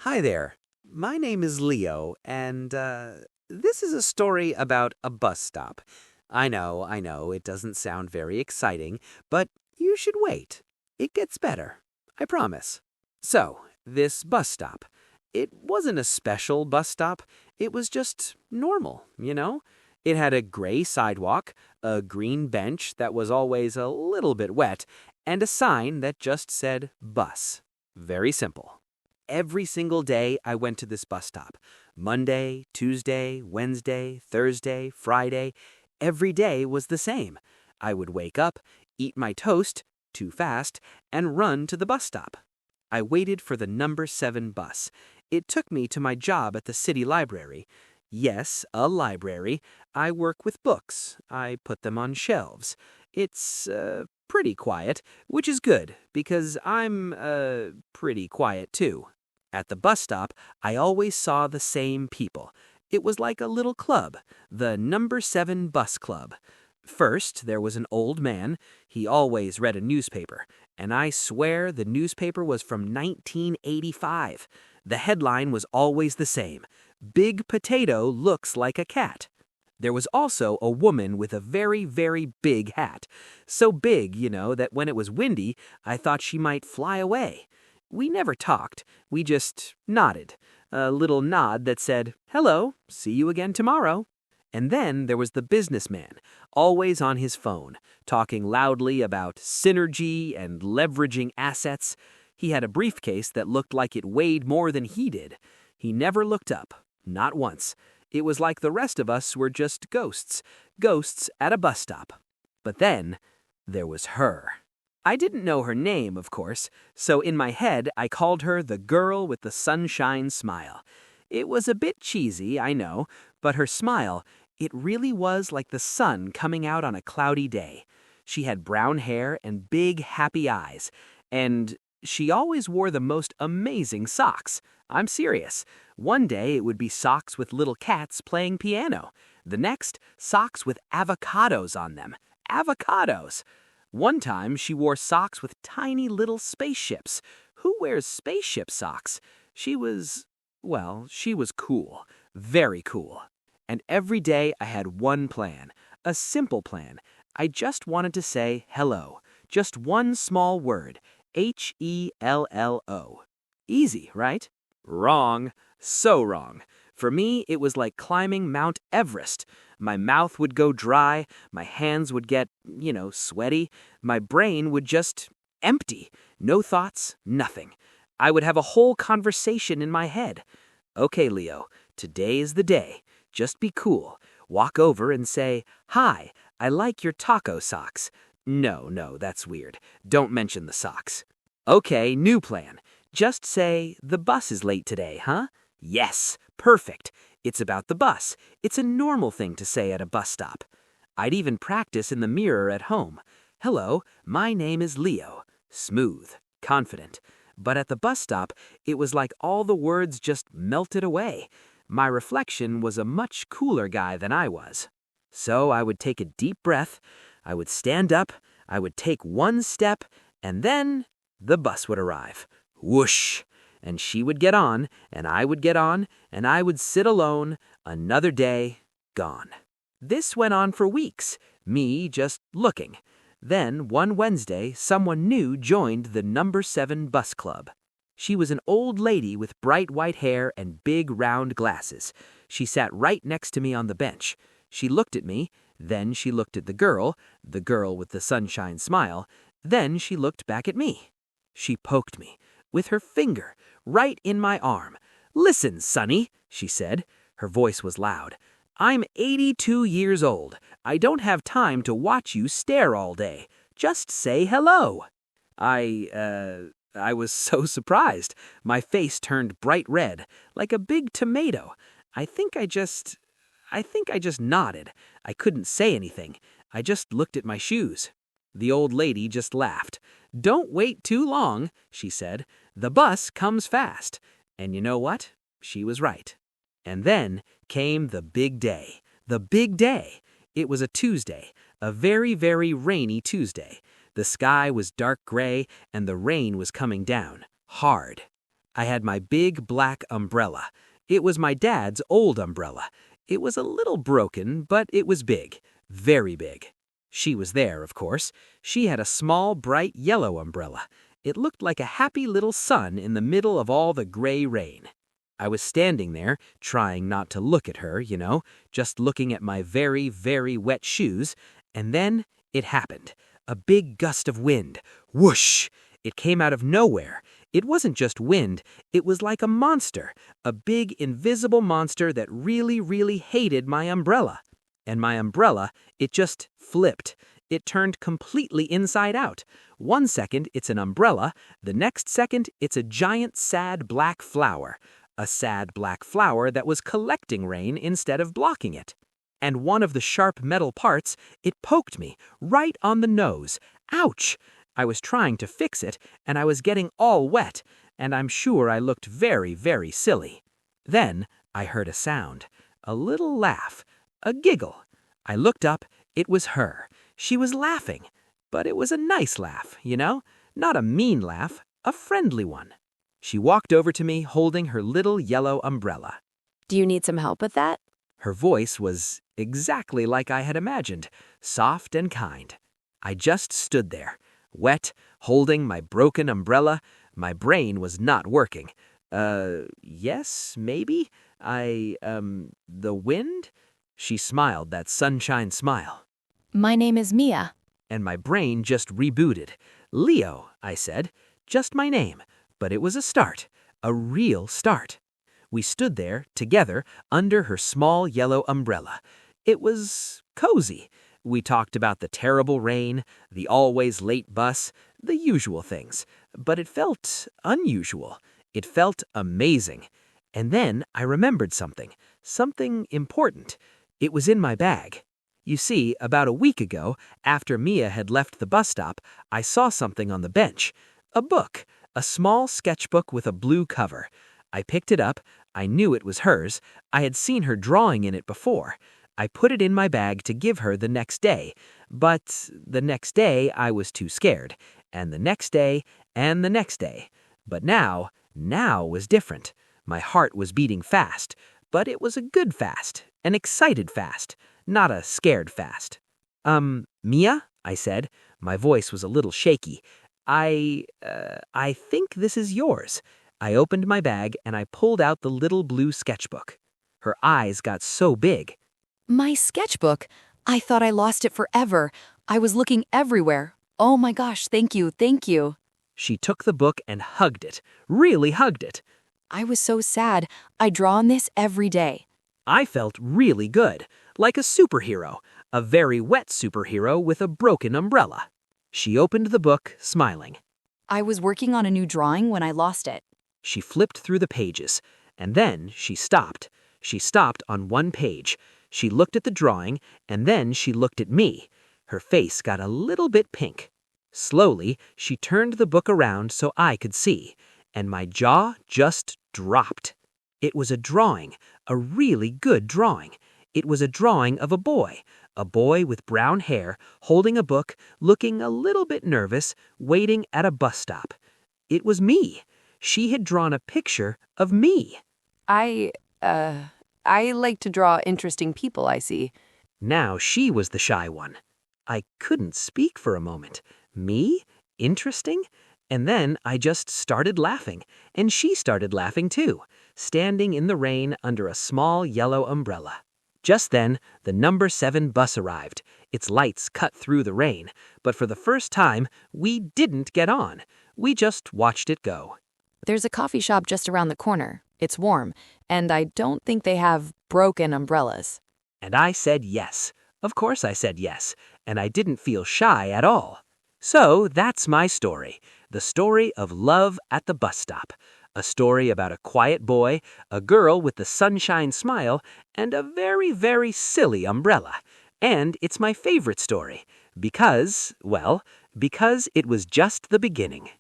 Hi there. My name is Leo, and this is a story about a bus stop. I know, it doesn't sound very exciting, but you should wait. It gets better. I promise. So, this bus stop. It wasn't a special bus stop. It was just normal. It had a gray sidewalk, a green bench that was always a little bit wet, and a sign that just said bus. Very simple. Every single day I went to this bus stop. Monday, Tuesday, Wednesday, Thursday, Friday. Every day was the same. I would wake up, eat my toast, too fast, and run to the bus stop. I waited for the number 7 bus. It took me to my job at the city library. Yes, a library. I work with books. I put them on shelves. It's pretty quiet, which is good because I'm pretty quiet too. At the bus stop, I always saw the same people. It was like a little club, the number 7 bus club. First, there was an old man. He always read a newspaper, and I swear the newspaper was from 1985. The headline was always the same: Big Potato looks like a cat. There was also a woman with a very, very big hat. So big, that when it was windy, I thought she might fly away. We never talked. We just nodded. A little nod that said, "Hello, see you again tomorrow." And then there was the businessman, always on his phone, talking loudly about synergy and leveraging assets. He had a briefcase that looked like it weighed more than he did. He never looked up, not once. It was like the rest of us were just ghosts at a bus stop. But then there was her. I didn't know her name, of course, so in my head I called her the girl with the sunshine smile. It was a bit cheesy, I know, but her smile, it really was like the sun coming out on a cloudy day. She had brown hair and big, happy eyes, and she always wore the most amazing socks. I'm serious. One day it would be socks with little cats playing piano. The next, socks with avocados on them. Avocados! One time, she wore socks with tiny little spaceships. Who wears spaceship socks? She was cool. Very cool. And every day I had one plan. A simple plan. I just wanted to say hello. Just one small word. Hello. Easy, right? Wrong. So wrong. For me, it was like climbing Mount Everest. My mouth would go dry, my hands would get, sweaty, my brain would just empty. No thoughts, nothing. I would have a whole conversation in my head. Okay, Leo, today is the day. Just be cool. Walk over and say, "Hi, I like your taco socks." No, that's weird. Don't mention the socks. Okay, new plan. Just say, "The bus is late today, huh?" Yes, perfect. It's about the bus. It's a normal thing to say at a bus stop. I'd even practice in the mirror at home. "Hello, my name is Leo." Smooth, confident. But at the bus stop, it was like all the words just melted away. My reflection was a much cooler guy than I was. So I would take a deep breath, I would stand up, I would take one step, and then the bus would arrive. Whoosh! And she would get on, and I would get on, and I would sit alone, another day, gone. This went on for weeks, me just looking. Then, one Wednesday, someone new joined the number 7 bus club. She was an old lady with bright white hair and big round glasses. She sat right next to me on the bench. She looked at me, then she looked at the girl with the sunshine smile, then she looked back at me. She poked me with her finger right in my arm. "Listen, Sonny," she said. Her voice was loud. "I'm 82 years old. I don't have time to watch you stare all day. Just say hello." I was so surprised. My face turned bright red, like a big tomato. I think I just nodded. I couldn't say anything. I just looked at my shoes. The old lady just laughed. "Don't wait too long," she said. "The bus comes fast." And you know what? She was right. And then came the big day. The big day. It was a Tuesday, a very, very rainy Tuesday. The sky was dark gray, and the rain was coming down, hard. I had my big black umbrella. It was my dad's old umbrella. It was a little broken, but it was big, very big. She was there, of course. She had a small, bright yellow umbrella. It looked like a happy little sun in the middle of all the gray rain. I was standing there, trying not to look at her, just looking at my very, very wet shoes, and then it happened. A big gust of wind. Whoosh! It came out of nowhere. It wasn't just wind, it was like a monster, a big invisible monster that really, really hated my umbrella. And my umbrella, it just flipped. It turned completely inside out. 1 second, it's an umbrella. The next second, it's a giant sad black flower. A sad black flower that was collecting rain instead of blocking it. And one of the sharp metal parts, it poked me right on the nose. Ouch! I was trying to fix it, and I was getting all wet, and I'm sure I looked very, very silly. Then I heard a sound, a little laugh, a giggle. I looked up. It was her. She was laughing, but it was a nice laugh, not a mean laugh, a friendly one. She walked over to me holding her little yellow umbrella. Do you need some help with that? Her voice was exactly like I had imagined, soft and kind. I just stood there, wet, holding my broken umbrella. My brain was not working. Yes, maybe? The wind? She smiled that sunshine smile. My name is Mia. And my brain just rebooted. Leo, I said. Just my name. But it was a start. A real start. We stood there, together, under her small yellow umbrella. It was cozy. We talked about the terrible rain, the always late bus, the usual things. But it felt unusual. It felt amazing. And then I remembered something important. It was in my bag. You see, about a week ago, after Mia had left the bus stop, I saw something on the bench. A book, a small sketchbook with a blue cover. I picked it up. I knew it was hers. I had seen her drawing in it before. I put it in my bag to give her the next day. But the next day, I was too scared. And the next day, and the next day. But now was different. My heart was beating fast. But it was a good fast, an excited fast, not a scared fast. Mia, I said. My voice was a little shaky. I think this is yours. I opened my bag and I pulled out the little blue sketchbook. Her eyes got so big. My sketchbook? I thought I lost it forever. I was looking everywhere. Oh my gosh, thank you. She took the book and hugged it, really hugged it. I was so sad. I draw on this every day. I felt really good, like a superhero, a very wet superhero with a broken umbrella. She opened the book, smiling. I was working on a new drawing when I lost it. She flipped through the pages, and then she stopped. She stopped on one page. She looked at the drawing, and then she looked at me. Her face got a little bit pink. Slowly, she turned the book around so I could see, and my jaw just dropped. It was a drawing, a really good drawing. It was a drawing of a boy with brown hair, holding a book, looking a little bit nervous, waiting at a bus stop. It was me. She had drawn a picture of me. I like to draw interesting people, I see. Now she was the shy one. I couldn't speak for a moment. Me? Interesting? And then I just started laughing, and she started laughing too, standing in the rain under a small yellow umbrella. Just then, the number 7 bus arrived. Its lights cut through the rain, but for the first time, we didn't get on. We just watched it go. There's a coffee shop just around the corner. It's warm, and I don't think they have broken umbrellas. And I said yes. Of course I said yes, and I didn't feel shy at all. So that's my story, the story of love at the bus stop. A story about a quiet boy, a girl with the sunshine smile, and a very, very silly umbrella. And it's my favorite story, because it was just the beginning.